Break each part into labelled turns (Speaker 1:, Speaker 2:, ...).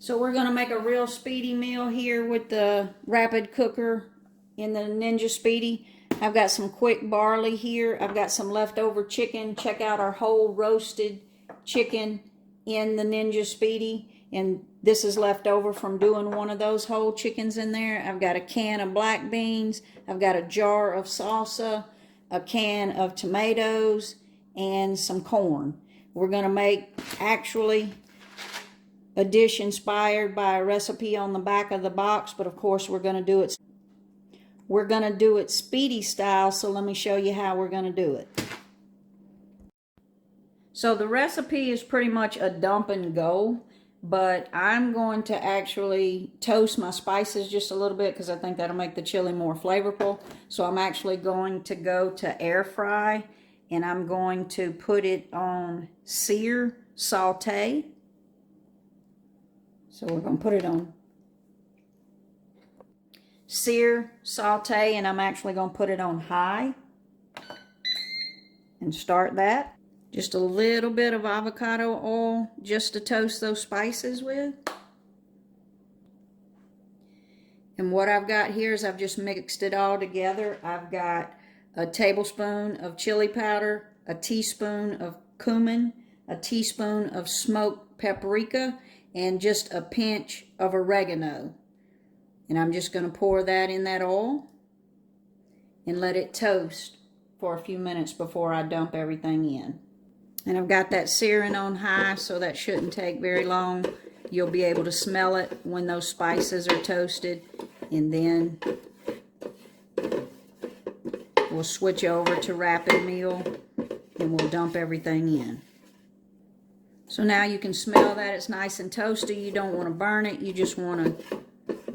Speaker 1: So we're going to make a real speedy meal here with the rapid cooker in the Ninja Speedi. I've got some quick barley here. I've got some leftover chicken. Check out our whole roasted chicken in the Ninja Speedi. And this is left over from doing one of those whole chickens in there. I've got a can of black beans. I've got a jar of salsa, a can of tomatoes, and some corn. We're going to make actually a dish inspired by a recipe on the back of the box, but of course we're going to do it speedy style, so let me show you how we're going to do it. So the recipe is pretty much a dump and go, but I'm going to actually toast my spices just a little bit because I think that'll make the chili more flavorful. So I'm actually going to go to air fry, and I'm going to put it on sear saute. So we're going to put it on sear saute, and I'm actually going to put it on high and start that. Just a little bit of avocado oil just to toast those spices with. And what I've got here is I've just mixed it all together. I've got a tablespoon of chili powder, a teaspoon of cumin, a teaspoon of smoked paprika, and just a pinch of oregano. And I'm just going to pour that in that oil and let it toast for a few minutes before I dump everything in. And I've got that searing on high, so that shouldn't take very long. You'll be able to smell it when those spices are toasted. And then we'll switch over to rapid meal and we'll dump everything in. So now you can smell that it's nice and toasty. You don't want to burn it. You just want to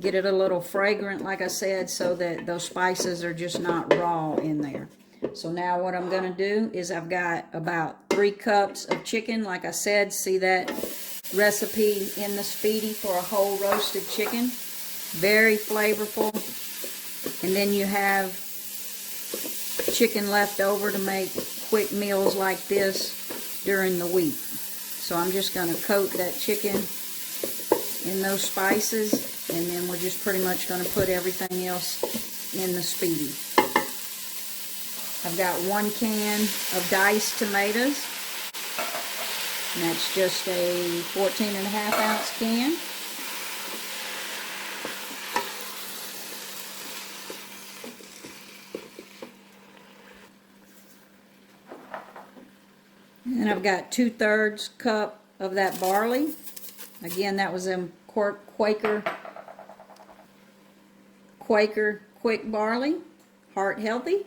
Speaker 1: get it a little fragrant, like I said, so that those spices are just not raw in there. So now what I'm going to do is I've got about 3 cups of chicken. Like I said, see that recipe in the Speedi for a whole roasted chicken. Very flavorful. And then you have chicken left over to make quick meals like this during the week. So I'm just going to coat that chicken in those spices, and then we're just pretty much going to put everything else in the Speedi. I've got 1 can of diced tomatoes, and that's just a 14.5-ounce can. And I've got 2/3 cup of that barley. Again, that was in Quaker quick barley, heart healthy.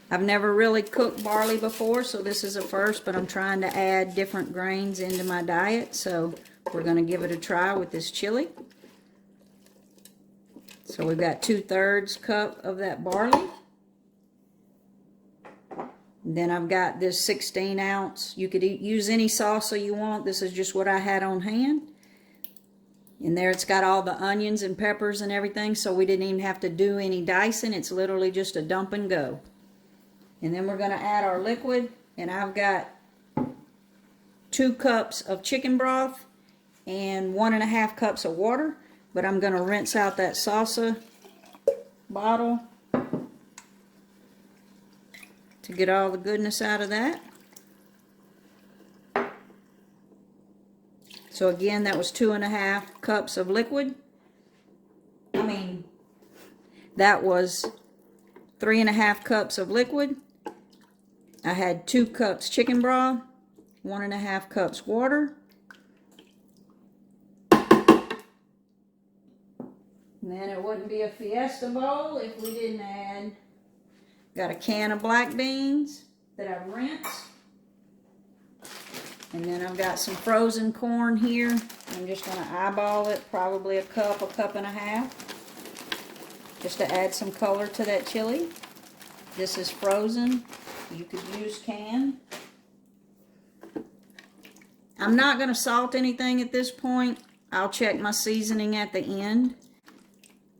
Speaker 1: I've never really cooked barley before, so this is a first, but I'm trying to add different grains into my diet, so we're going to give it a try with this chili. So we've got 2/3 cup of that barley. And then I've got this 16-ounce. You could use any salsa you want. This is just what I had on hand. In there it's got all the onions and peppers and everything, so we didn't even have to do any dicing. It's literally just a dump and go. And then we're going to add our liquid, and I've got 2 cups of chicken broth and 1.5 cups of water, but I'm going to rinse out that salsa bottle to get all the goodness out of that. So again, that was 2.5 cups of liquid. That was 3.5 cups of liquid. I had 2 cups chicken broth, 1.5 cups water. And then it wouldn't be a fiesta bowl if we didn't add. Got a can of black beans that I've rinsed. And then I've got some frozen corn here. I'm just going to eyeball it, probably a cup and a half. Just to add some color to that chili. This is frozen. You could use canned. I'm not going to salt anything at this point. I'll check my seasoning at the end.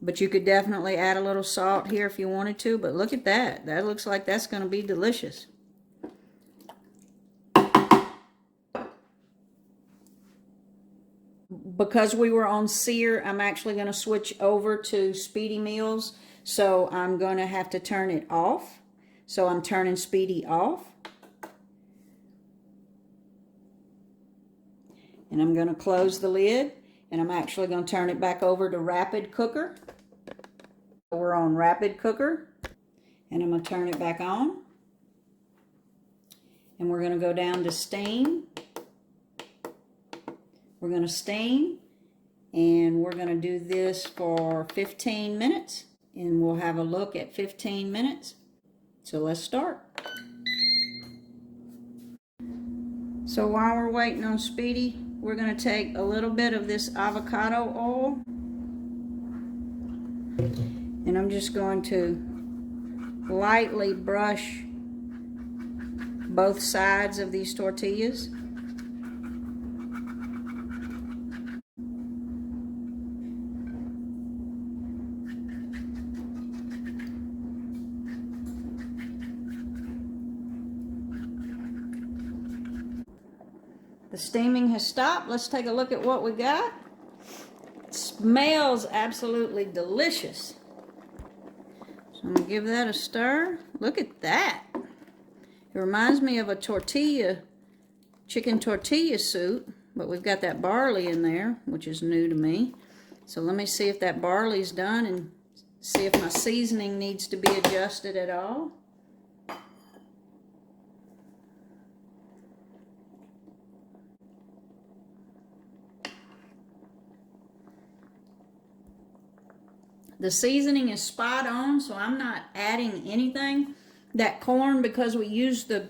Speaker 1: But you could definitely add a little salt here if you wanted to. But look at that. That looks like that's going to be delicious. because we were on sear, I'm actually going to switch over to Speedi meals. So I'm going to have to turn it off. So I'm turning Speedi off. And I'm going to close the lid. And I'm actually going to turn it back over to rapid cooker. We're on rapid cooker. And I'm going to turn it back on. And we're going to go down to steam. We're going to steam. And we're going to do this for 15 minutes. And we'll have a look at 15 minutes. So let's start. So while we're waiting on Speedi, we're going to take a little bit of this avocado oil. And I'm just going to lightly brush both sides of these tortillas. The steaming has stopped. Let's take a look at what we got. It smells absolutely delicious. So I'm going to give that a stir. Look at that. It reminds me of a tortilla, chicken tortilla soup, but we've got that barley in there, which is new to me. So let me see if that barley's done and see if my seasoning needs to be adjusted at all. The seasoning is spot on, so I'm not adding anything. That corn, because we used the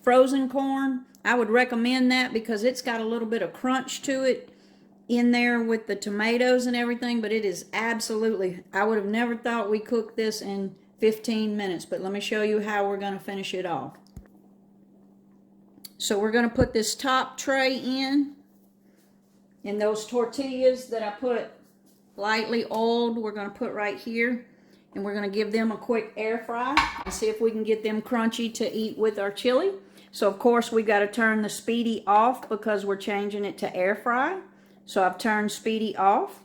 Speaker 1: frozen corn, I would recommend that because it's got a little bit of crunch to it in there with the tomatoes and everything, but it is absolutely, I would have never thought we cooked this in 15 minutes, but let me show you how we're going to finish it off. So we're going to put this top tray in, and those tortillas that I put lightly oiled, we're going to put right here, and we're going to give them a quick air fry and see if we can get them crunchy to eat with our chili. So of course we've got to turn the Speedi off because we're changing it to air fry. So I've turned Speedi off.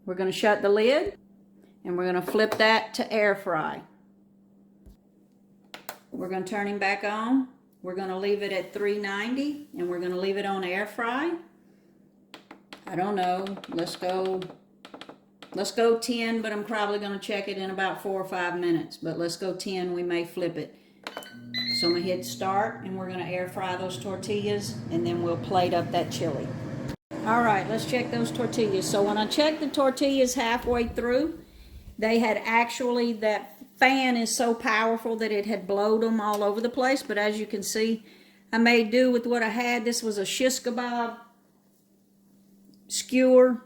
Speaker 1: We're going to shut the lid, and we're going to flip that to air fry. We're going to turn him back on. We're going to leave it at 390, and we're going to leave it on air fry. I don't know. Let's go 10, but I'm probably going to check it in about 4 or 5 minutes. But let's go 10. We may flip it. So I'm going to hit start, and we're going to air fry those tortillas, and then we'll plate up that chili. All right, let's check those tortillas. So when I checked the tortillas halfway through, they had actually, that fan is so powerful that it had blowed them all over the place. But as you can see, I made do with what I had. This was a shish kebab skewer.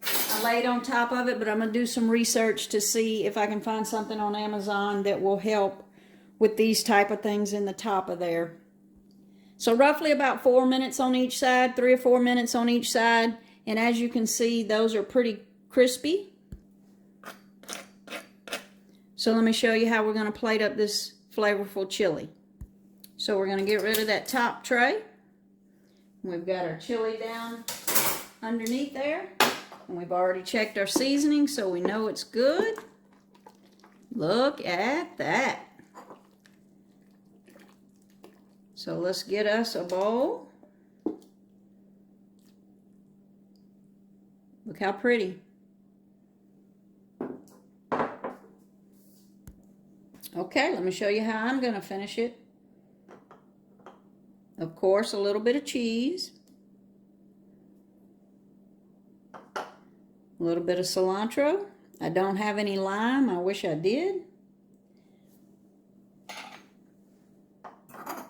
Speaker 1: I laid on top of it, but I'm going to do some research to see if I can find something on Amazon that will help with these type of things in the top of there. So roughly about 4 minutes on each side, 3 or 4 minutes on each side. And as you can see, those are pretty crispy. So let me show you how we're going to plate up this flavorful chili. So we're going to get rid of that top tray. We've got our chili down underneath there. And we've already checked our seasoning, so we know it's good. Look at that. So let's get us a bowl. Look how pretty. Okay, let me show you how I'm going to finish it. Of course, a little bit of cheese. A little bit of cilantro. I don't have any lime. I wish I did. A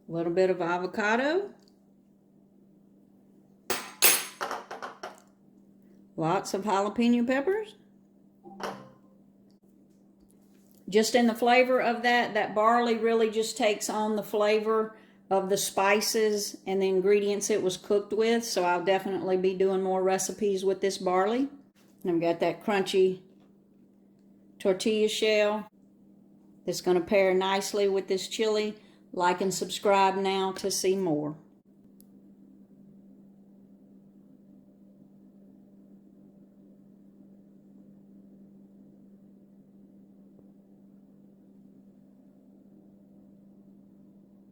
Speaker 1: little bit of avocado. Lots of jalapeno peppers. Just in the flavor of that barley really just takes on the flavor of the spices and the ingredients it was cooked with. So I'll definitely be doing more recipes with this barley. And I've got that crunchy tortilla shell that's going to pair nicely with this chili. Like and subscribe now to see more.